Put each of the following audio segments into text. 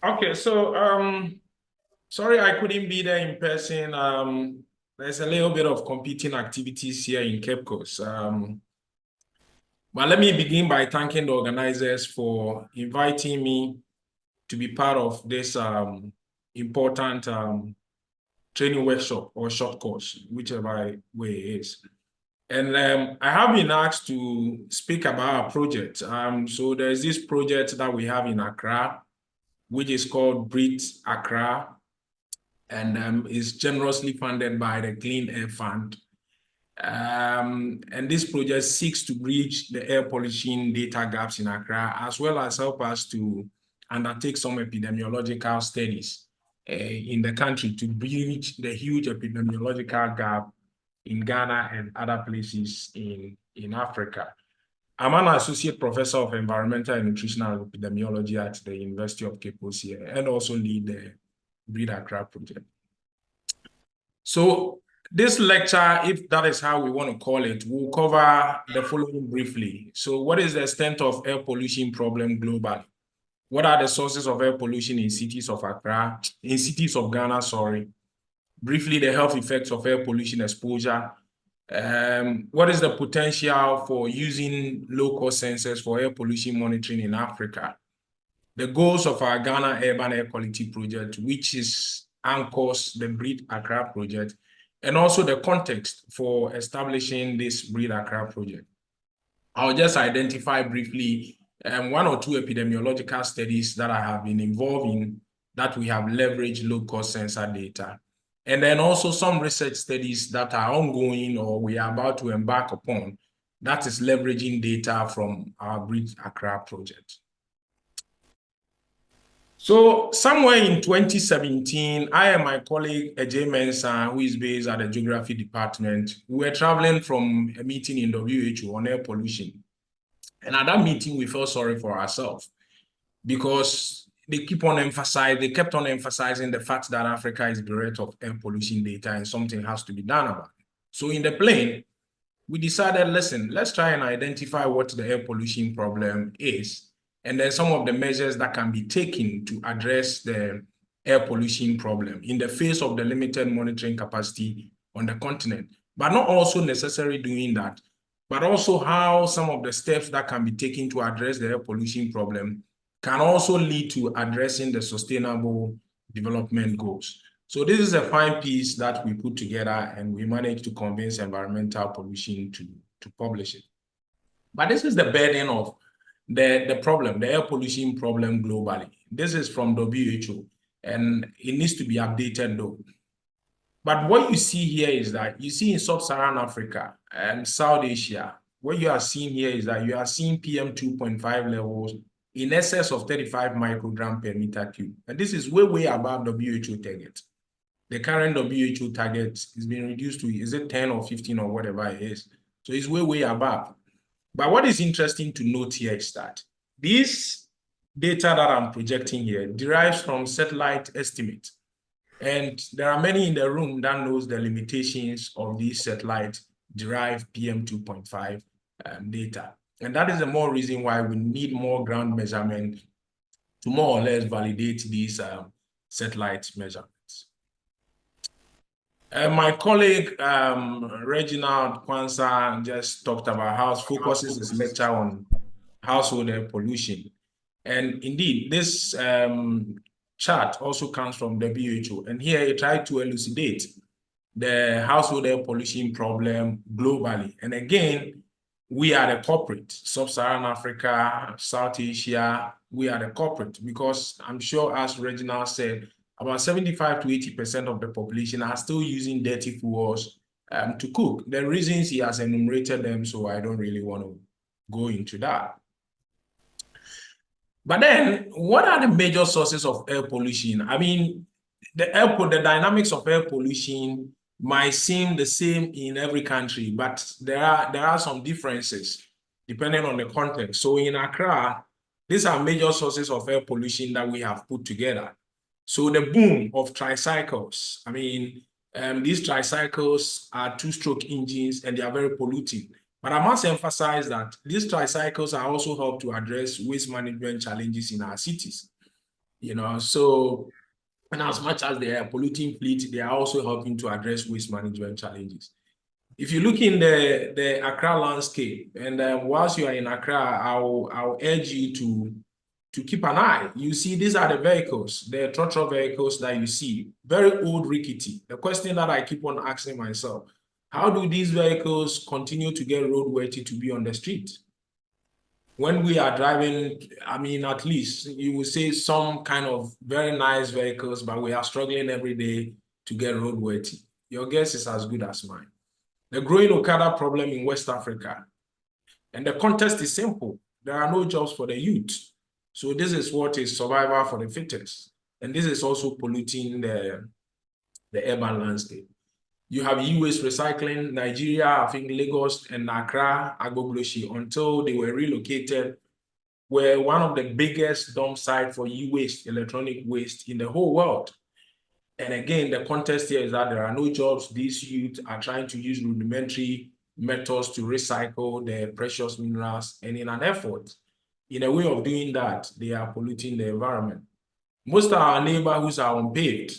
Okay, so sorry I couldn't be there in person. There's a little bit of competing activities here in Cape Coast. But let me begin by thanking the organizers for inviting me to be part of this important training workshop or short course, whichever way it is. And I have been asked to speak about a project. So there's this project that we have in Accra, which is called Breathe Accra, and is generously funded by the Clean Air Fund. And this project seeks to bridge the air pollution data gaps in Accra, as well as help us to undertake some epidemiological studies in the country to bridge the huge epidemiological gap in Ghana and other places in Africa. I'm an associate professor of environmental and nutritional epidemiology at the University of Cape Coast here, and also lead the Breathe Accra project. So this lecture, if that is how we want to call it, will cover the following briefly. So what is the extent of air pollution problem globally? What are the sources of air pollution in cities of Accra, in cities of Ghana, sorry? Briefly, the health effects of air pollution exposure. What is the potential for using low-cost sensors for air pollution monitoring in Africa? The goals of our Ghana Urban Air Quality Project, which is anchors the Breathe Accra project, and also the context for establishing this Breathe Accra project. I'll just identify briefly one or two epidemiological studies that I have been involved in that we have leveraged low-cost sensor data. And then also some research studies that are ongoing or we are about to embark upon that is leveraging data from our Breathe Accra project. So somewhere in 2017, I and my colleague Ajay Mensah, who is based at the geography department, we were traveling from a meeting in WHO on air pollution. And at that meeting, we felt sorry for ourselves because they kept on emphasizing the fact that Africa is bereft of air pollution data and something has to be done about it. So in the plane, we decided, listen, let's try and identify what the air pollution problem is, and then some of the measures that can be taken to address the air pollution problem in the face of the limited monitoring capacity on the continent, but not also necessarily doing that, but also how some of the steps that can be taken to address the air pollution problem can also lead to addressing the sustainable development goals. So this is a fine piece that we put together and we managed to convince Environmental Pollution to publish it. But this is the burden of the problem, the air pollution problem globally. This is from WHO and it needs to be updated though. But what you see here is that you see in Sub-Saharan Africa and South Asia, what you are seeing here is that you are seeing PM 2.5 levels in excess of 35 microgram per meter cube. And this is way, way above WHO target. The current WHO target is being reduced to, is it 10 or 15 or whatever it is? So it's way, way above. But what is interesting to note here is that this data that I'm projecting here derives from satellite estimates. And there are many in the room that knows the limitations of these satellite derived PM 2.5 data. And that is the more reason why we need more ground measurement to more or less validate these satellite measurements. My colleague, Reginald Kwanzaa, just talked about how it focuses his lecture on household air pollution. And indeed, this chart also comes from WHO. And here he tried to elucidate the household air pollution problem globally. And again, we are the culprit. Sub-Saharan Africa, South Asia, we are the culprit because I'm sure, as Reginald said, about 75 to 80% of the population are still using dirty fuels to cook. The reasons he has enumerated them, so I don't really want to go into that. But then, what are the major sources of air pollution? I mean, the dynamics of air pollution might seem the same in every country, but there are some differences depending on the context. So in Accra, these are major sources of air pollution that we have put together. So the boom of tricycles, I mean, these tricycles are two-stroke engines and they are very polluting. But I must emphasize that these tricycles are also help to address waste management challenges in our cities. So, and as much as they are polluting fleet, they are also helping to address waste management challenges. If you look in the Accra landscape, and whilst you are in Accra, I'll urge you to keep an eye. You see, these are the vehicles, the trotro vehicles that you see, very old, rickety. The question that I keep on asking myself, how do these vehicles continue to get roadworthy to be on the street? When we are driving, I mean, at least you will see some kind of very nice vehicles, but we are struggling every day to get roadworthy. Your guess is as good as mine. The growing Okada problem in West Africa. And the context is simple. There are no jobs for the youth. So this is what is survival for the fittest. And this is also polluting the urban landscape. You have e-waste recycling. Nigeria, I think Lagos and Accra, Agbogloshi, until they were relocated, were one of the biggest dump sites for e-waste, electronic waste in the whole world. And again, the context here is that there are no jobs. These youth are trying to use rudimentary methods to recycle their precious minerals. And in an effort, in a way of doing that, they are polluting the environment. Most of our neighborhoods are unpaved.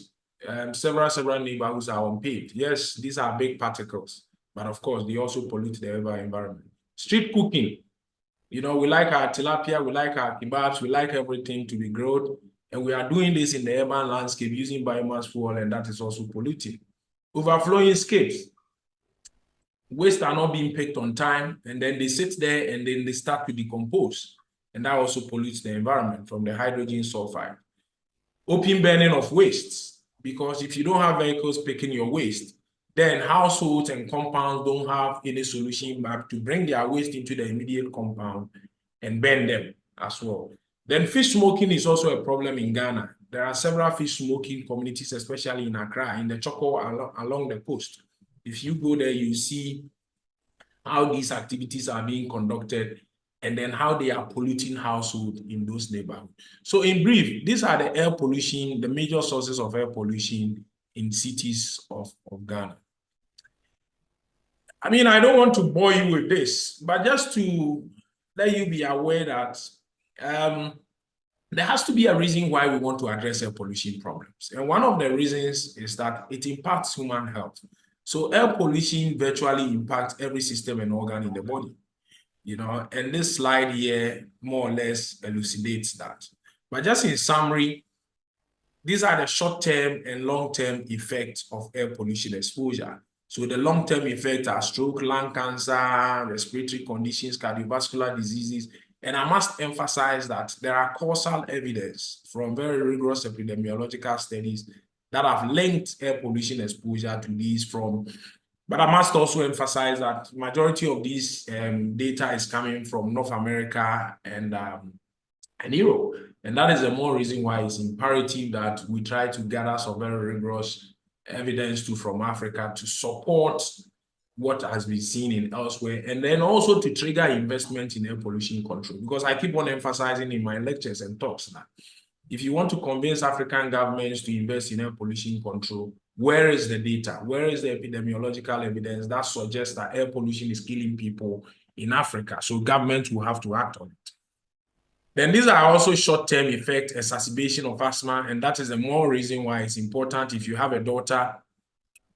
Several neighborhoods are unpaved. Yes, these are big particles, but of course, they also pollute the environment. Street cooking. We like our tilapia, we like our kebabs, we like everything to be grilled. And we are doing this in the urban landscape using biomass fuel, and that is also polluting. Overflowing scapes. Waste are not being picked on time, and then they sit there and then they start to decompose. And that also pollutes the environment from the hydrogen sulfide. Open burning of wastes, because if you don't have vehicles picking your waste, then households and compounds don't have any solution but to bring their waste into the immediate compound and burn them as well. Then fish smoking is also a problem in Ghana. There are several fish smoking communities, especially in Accra, in the Choco along the coast. If you go there, you see how these activities are being conducted and then how they are polluting households in those neighborhoods. So in brief, these are the air pollution, the major sources of air pollution in cities of Ghana. I mean, I don't want to bore you with this, but just to let you be aware that there has to be a reason why we want to address air pollution problems. And one of the reasons is that it impacts human health. So air pollution virtually impacts every system and organ in the body. And this slide here more or less elucidates that. But just in summary, these are the short-term and long-term effects of air pollution exposure. So the long-term effects are stroke, lung cancer, respiratory conditions, cardiovascular diseases. And I must emphasize that there are causal evidence from very rigorous epidemiological studies that have linked air pollution exposure to these but I must also emphasize that majority of these data is coming from North America and Europe. And that is the more reason why it's imperative that we try to gather some very rigorous evidence from Africa to support what has been seen in elsewhere, and then also to trigger investment in air pollution control. Because I keep on emphasizing in my lectures and talks that if you want to convince African governments to invest in air pollution control, where is the data? Where is the epidemiological evidence that suggests that air pollution is killing people in Africa? So governments will have to act on it. Then these are also short-term effects, exacerbation of asthma, and that is the more reason why it's important if you have a daughter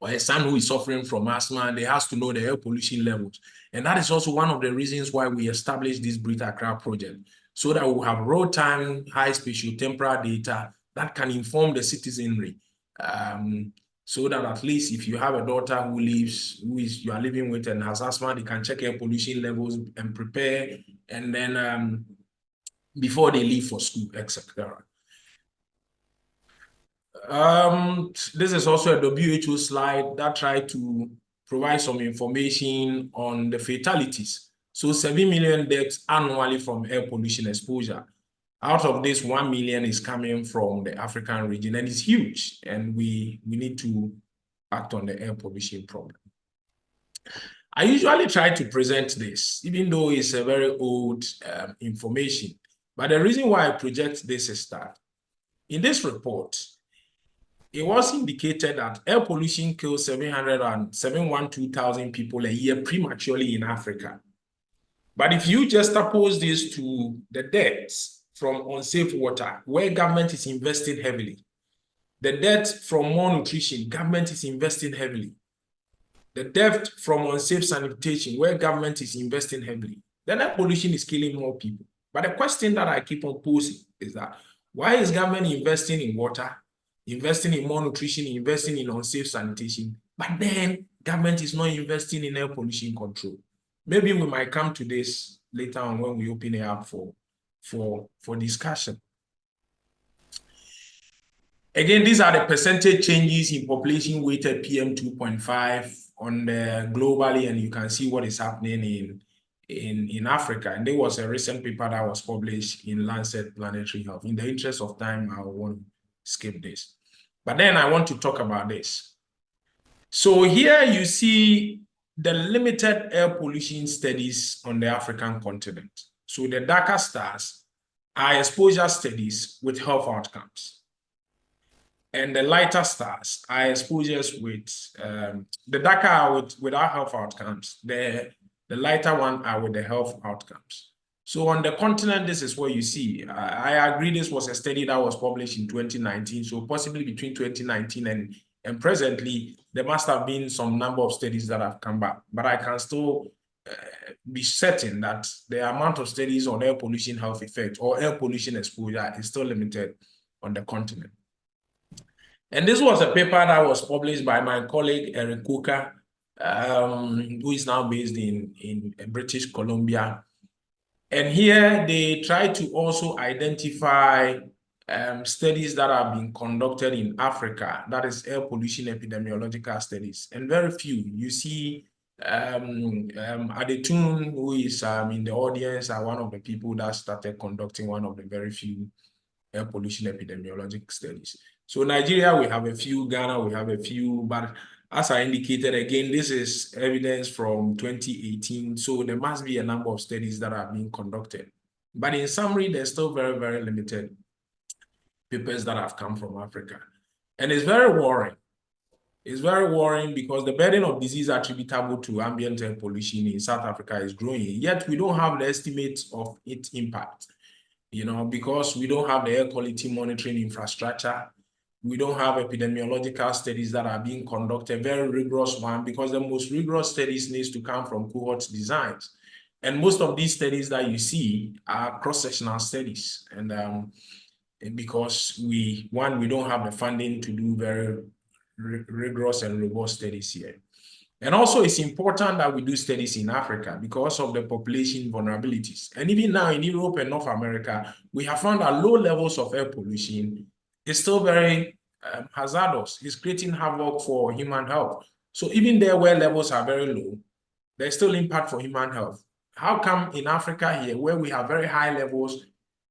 or a son who is suffering from asthma, they have to know the air pollution levels. And that is also one of the reasons why we established this Breathe Accra project, so that we have real-time, high spatial-temporal data that can inform the citizenry. So that at least if you have a daughter you are living with and has asthma, they can check air pollution levels and prepare, and then before they leave for school, etc. This is also a WHO slide that tried to provide some information on the fatalities. So 7 million deaths annually from air pollution exposure. Out of this, 1 million is coming from the African region, and it's huge. And we need to act on the air pollution problem. I usually try to present this, even though it's a very old information. But the reason why I project this is that in this report, it was indicated that air pollution kills 712,000 people a year prematurely in Africa. But if you just oppose this to the deaths from unsafe water, where government is investing heavily. The death from malnutrition, government is investing heavily. The death from unsafe sanitation, where government is investing heavily. Then air pollution is killing more people. But the question that I keep on posing is that, why is government investing in water, investing in malnutrition, investing in unsafe sanitation, but then government is not investing in air pollution control? Maybe we might come to this later on when we open it up for discussion. Again, these are the percentage changes in population weighted PM 2.5 on the globally, and you can see what is happening in Africa. And there was a recent paper that was published in Lancet Planetary Health. In the interest of time, I won't skip this. But then I want to talk about this. So here you see the limited air pollution studies on the African continent. So the darker stars are exposure studies with health outcomes. And the lighter stars are exposures with, the darker are without health outcomes. The lighter one are with the health outcomes. So on the continent, this is what you see. I agree this was a study that was published in 2019. So possibly between 2019 and presently, there must have been some number of studies that have come back. But I can still be certain that the amount of studies on air pollution health effect or air pollution exposure is still limited on the continent. And this was a paper that was published by my colleague, Eric Coker, who is now based in British Columbia. And here they try to also identify studies that have been conducted in Africa, that is air pollution epidemiological studies. And very few. You see Adetun, who is in the audience, are one of the people that started conducting one of the very few air pollution epidemiologic studies. So Nigeria, we have a few, Ghana, we have a few, but as I indicated, again, this is evidence from 2018. So there must be a number of studies that are being conducted. But in summary, there's still very, very limited papers that have come from Africa. And it's very worrying. It's very worrying because the burden of disease attributable to ambient air pollution in South Africa is growing, yet we don't have the estimate of its impact, because we don't have the air quality monitoring infrastructure. We don't have epidemiological studies that are being conducted, very rigorous one, because the most rigorous studies needs to come from cohort designs. And most of these studies that you see are cross-sectional studies. And because we don't have the funding to do very rigorous and robust studies here. And also it's important that we do studies in Africa because of the population vulnerabilities. And even now in Europe and North America, we have found that low levels of air pollution is still very hazardous. It's creating havoc for human health. So even there where levels are very low, there's still impact for human health. How come in Africa here, where we have very high levels,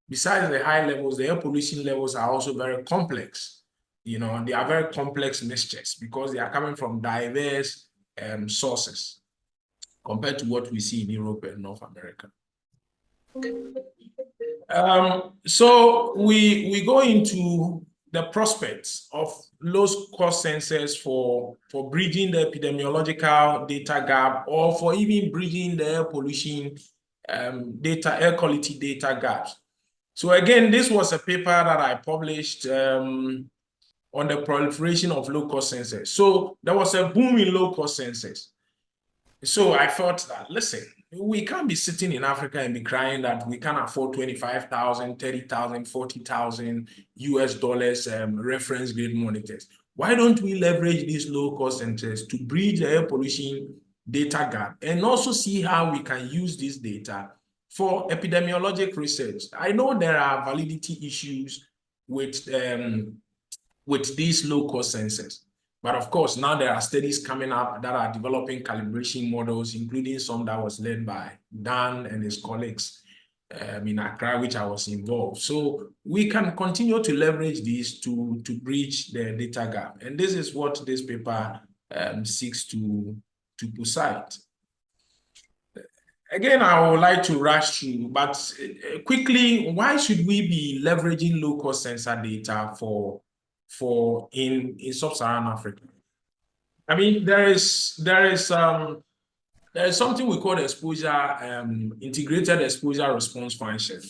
besides the high levels, the air pollution levels are also very complex. They are very complex mixtures because they are coming from diverse sources compared to what we see in Europe and North America. So we go into the prospects of low-cost sensors for bridging the epidemiological data gap or for even bridging the air pollution air quality data gaps. So again, this was a paper that I published on the proliferation of low-cost sensors. So there was a boom in low-cost sensors. So I thought that, listen, we can't be sitting in Africa and be crying that we can't afford 25,000, 30,000, 40,000 US dollars reference grade monitors. Why don't we leverage these low-cost sensors to bridge the air pollution data gap and also see how we can use this data for epidemiologic research? I know there are validity issues with these low-cost sensors. But of course, now there are studies coming up that are developing calibration models, including some that was led by Dan and his colleagues in Accra, which I was involved. So we can continue to leverage these to bridge the data gap. And this is what this paper seeks to posit. Again, I would like to rush through, but quickly, why should we be leveraging low-cost sensor data in sub-Saharan Africa? I mean, there is something we call exposure integrated exposure response function.